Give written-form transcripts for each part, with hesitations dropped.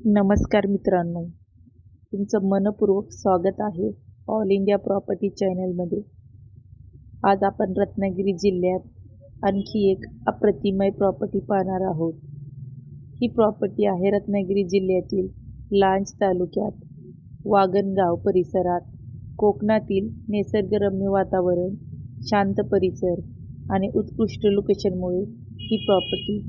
नमस्कार मित्रांनो, तुमचं मनपूर्वक स्वागत आहे ऑल इंडिया प्रॉपर्टी चॅनलमध्ये. आज आपण रत्नागिरी जिल्ह्यात आणखी एक अप्रतिमय प्रॉपर्टी पाहणार आहोत. ही प्रॉपर्टी आहे रत्नागिरी जिल्ह्यातील लांज तालुक्यात वागणगाव परिसरात. कोकणातील निसर्गरम्य वातावरण, शांत परिसर आणि उत्कृष्ट लोकेशनमुळे ही प्रॉपर्टी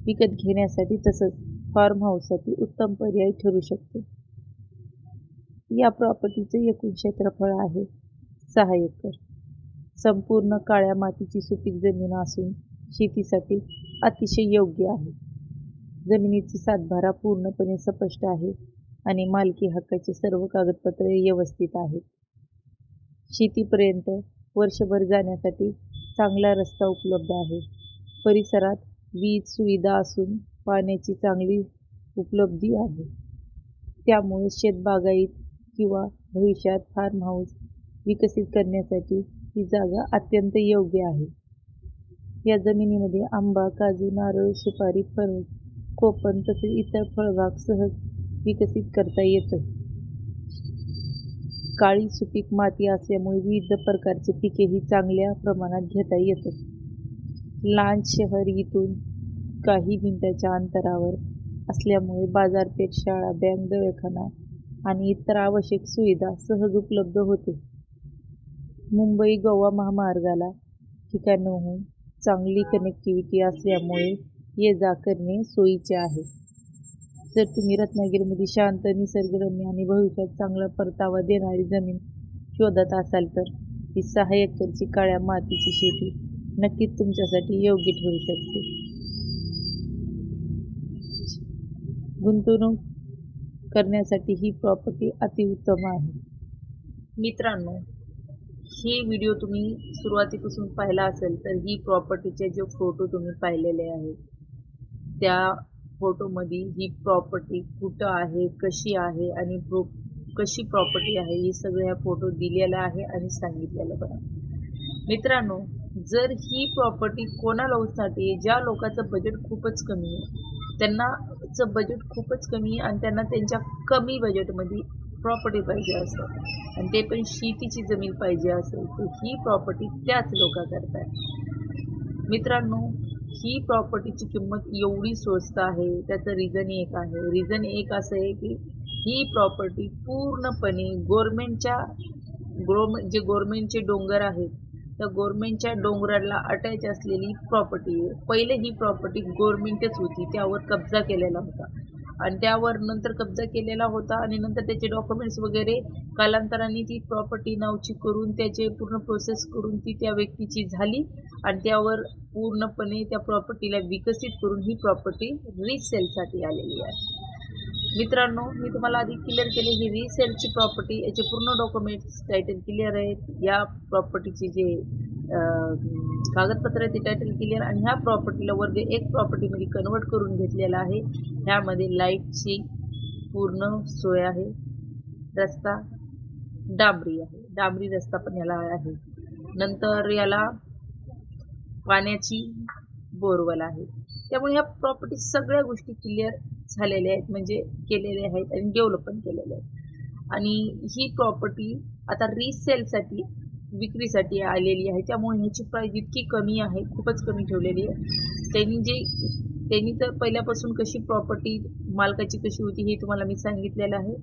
विकत घेण्यासाठी तसंच फार्म हाऊससाठी उत्तम पर्याय ठरू शकते. या प्रॉपर्टीचे एकूण क्षेत्रफळ आहे 6 एकर. संपूर्ण काळ्या मातीची सुपीक जमीन असून शेतीसाठी अतिशय योग्य आहे. जमिनीची सातबारा पूर्णपणे स्पष्ट आहे आणि मालकी हक्काचे सर्व कागदपत्रे व्यवस्थित आहेत. शेतीपर्यंत वर्षभर जाण्यासाठी चांगला रस्ता उपलब्ध आहे. परिसरात वीज सुविधा असून पाण्याची चांगली उपलब्धी आहे. त्यामुळे शेतबागायत किंवा भविष्यात फार्म हाऊस विकसित करण्यासाठी ही जागा अत्यंत योग्य आहे. या जमिनीमध्ये आंबा, काजू, नारळ, सुपारी, फणस, कोकण तसेच इतर फळबाग सहज विकसित करता येतं. काळी सुपीक माती असल्यामुळे विविध प्रकारचे पिकेही चांगल्या प्रमाणात घेता येतात. लांज शहर इथून काही मिनिटांच्या अंतरावर असल्यामुळे बाजारपेठ, शाळा, बँक, दवाखाना आणि इतर आवश्यक सुविधा सहज उपलब्ध होते. मुंबई गोवा महामार्गाला ठिकाणाहून चांगली कनेक्टिव्हिटी असल्यामुळे ये जा करणे सोयीचे आहे. जर तुम्ही रत्नागिरीमध्ये शांत, निसर्गरम्य आणि भविष्यात चांगला परतावा देणारी जमीन शोधत असाल तर ही 6 एकरची काळ्या मातीची शेती नक्कीच तुमच्यासाठी योग्य ठरू शकते. गुंतवणूक करण्यासाठी ही प्रॉपर्टी अतिउत्तम आहे. मित्रांनो, ही व्हिडिओ तुम्ही सुरुवातीपासून पाहिला असेल तर ही प्रॉपर्टीचे जे फोटो तुम्ही पाहिलेले आहेत त्या फोटोमध्ये ही प्रॉपर्टी कुठं आहे, कशी आहे आणि कशी प्रॉपर्टी आहे हे सगळ्या फोटो दिलेला आहे आणि सांगितलेलं पण आहे. मित्रांनो, जर ही प्रॉपर्टी कोणासाठी, ज्या लोकांचं बजेट खूपच कमी आहे, त्यांनाचं बजेट खूपच कमी आहे आणि त्यांना त्यांच्या कमी बजेटमध्ये प्रॉपर्टी पाहिजे असेल आणि ते पण शेतीची जमीन पाहिजे असेल तर ही प्रॉपर्टी त्याच लोकांकरता आहे. मित्रांनो, ही प्रॉपर्टीची किंमत एवढी स्वस्त आहे त्याचं रिझन एक आहे. रिझन एक असं आहे की ही प्रॉपर्टी पूर्णपणे गव्हर्नमेंटचे डोंगर आहेत त्या गव्हर्नमेंटच्या डोंगराला अटॅच असलेली प्रॉपर्टी आहे. पहिले ही प्रॉपर्टी गव्हर्नमेंटच होती, त्यावर कब्जा केलेला होता आणि त्यावर नंतर कब्जा केलेला होता आणि नंतर त्याचे डॉक्युमेंट्स वगैरे कालांतराने ती प्रॉपर्टी नावची करून त्याचे पूर्ण प्रोसेस करून ती त्या व्यक्तीची झाली आणि त्यावर पूर्णपणे त्या प्रॉपर्टीला विकसित करून ही प्रॉपर्टी रिसेलसाठी आलेली आहे. मित्रांनो, मी तुम्हाला आधी क्लिअर केले ही रिसेलची प्रॉपर्टी, याचे पूर्ण डॉक्युमेंट्स टायटल क्लिअर आहेत. या प्रॉपर्टीचे जे कागदपत्र आहे ते टायटल क्लिअर आणि ह्या प्रॉपर्टीला वर्ग 1 प्रॉपर्टीमध्ये कन्वर्ट करून घेतलेला आहे. ह्यामध्ये लाईटची पूर्ण सोय आहे. रस्ता डांबरी आहे, डांबरी रस्ता पण याला आहे. नंतर याला पाण्याची बोरवेल आहे. त्यामुळे ह्या प्रॉपर्टी सगळ्या गोष्टी क्लिअर झालेल्या आहेत, म्हणजे केलेल्या आहेत आणि डेव्हलप पण केलेले आहेत. आणि ही प्रॉपर्टी आता रिसेलसाठी, विक्रीसाठी आलेली आहे. त्यामुळे ह्याची प्राईस इतकी कमी आहे, खूपच कमी ठेवलेली आहे. त्यांनी तर पहिल्यापासून कशी प्रॉपर्टी मालकाची कशी होती हे तुम्हाला मी सांगितलेलं आहे.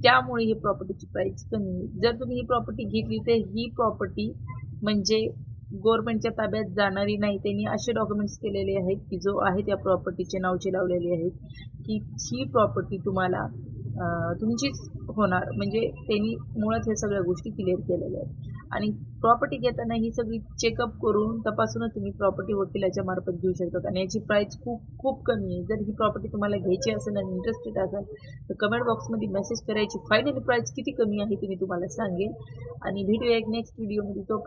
त्यामुळे ही प्रॉपर्टीची प्राईस कमी आहे. जर तुम्ही ही प्रॉपर्टी घेतली तर ही प्रॉपर्टी म्हणजे गव्हर्नमेंटच्या ताब्यात जाणारी नाही. त्यांनी असे डॉक्युमेंट्स केलेले आहेत की जो आहे त्या प्रॉपर्टीचे नावचे लावलेले आहेत की ही प्रॉपर्टी तुम्हाला तुमचीच होणार, म्हणजे त्यांनी मुळात हे सगळ्या गोष्टी क्लिअर केलेल्या आहेत. आणि प्रॉपर्टी घेताना ही सगळी चेकअप करून तपासूनच तुम्ही प्रॉपर्टी वकिलाच्या मार्फत घेऊ शकतात आणि याची प्राईस खूप खूप कमी आहे. जर ही प्रॉपर्टी तुम्हाला घ्यायची असेल आणि इंटरेस्टेड असाल तर कमेंट बॉक्समध्ये मेसेज करायची. फायनली प्राईस किती कमी आहे ते मी तुम्हाला सांगेन आणि भेटूया एक नेक्स्ट व्हिडिओमध्ये. तो